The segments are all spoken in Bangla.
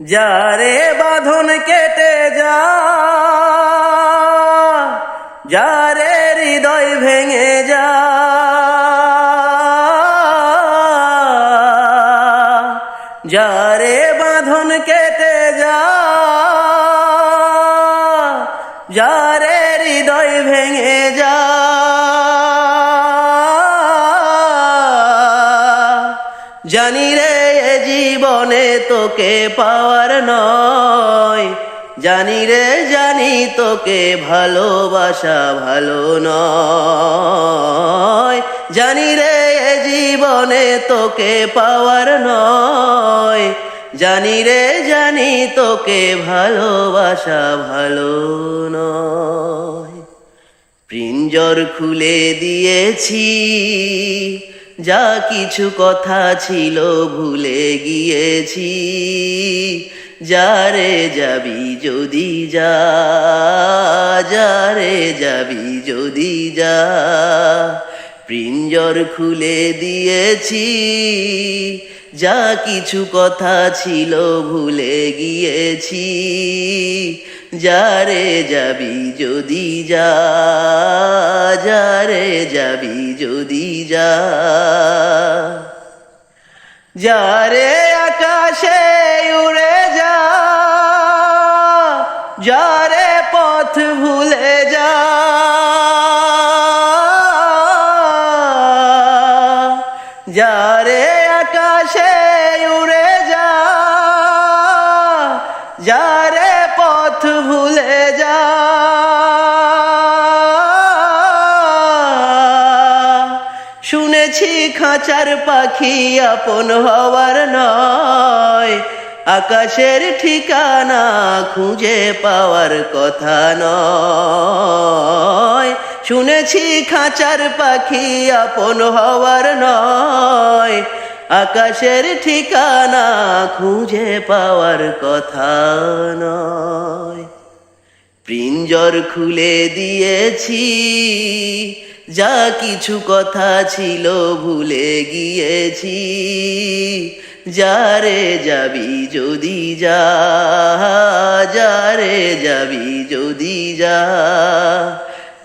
যারে বাঁধন কেটে যা, যারে হৃদয় ভেঙে যা, যারে বাঁধন কেটে যা, যারে হৃদয় ভেঙে যা, জানি রে এ জীবনে তোকে পাওয়ার নয়, জানি রে জানি তোকে ভালোবাসা ভালো নয়, জানি রে এ জীবনে তোকে পাওয়ার নয়, জানি রে জানি তোকে ভালোবাসা ভালো নয়। পিঞ্জর খুলে দিয়েছি, যা কিছু কথা ছিল ভুলে গিয়েছি, যারে যাবি যদি যা, যারে যাবি যদি যা। পিঞ্জর খুলে দিয়েছি, যা কিছু কথা ছিল ভুলে গিয়েছি, যারে যাবি যদি যা, যারে যাবি যদি যা। যারে আকাশে উড়ে যা, যারে পথ ভুলে যা, যারে আকাশে উড়ে যা, যারে পথ ভুলে যা। শুনেছি খাঁচার পাখি আপন হওয়ার নয়, আকাশের ঠিকানা খুঁজে পাওয়ার কথা নয়। শুনেছি খাঁচার পাখি আপন হওয়ার নয়, আকাশের ঠিকানা খুঁজে পাওয়ার কথা নয়। পিঞ্জর খুলে দিয়েছি, যা কিছু কথা ছিল ভুলে গিয়েছি, যারে যাবি যদি যা, যারে যাবি যদি যা।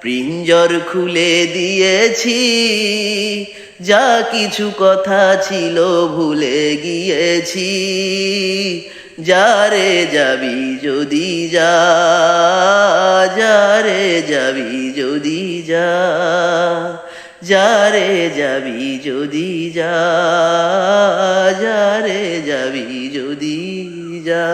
পিঞ্জর খুলে দিয়েছি, যা কিছু কথা ছিল ভুলে গিয়েছি, যারে যাবি যদি যা, যারে যাবি যদি যা, যারে যাবি যদি যা, যারে যাবি যদি যা।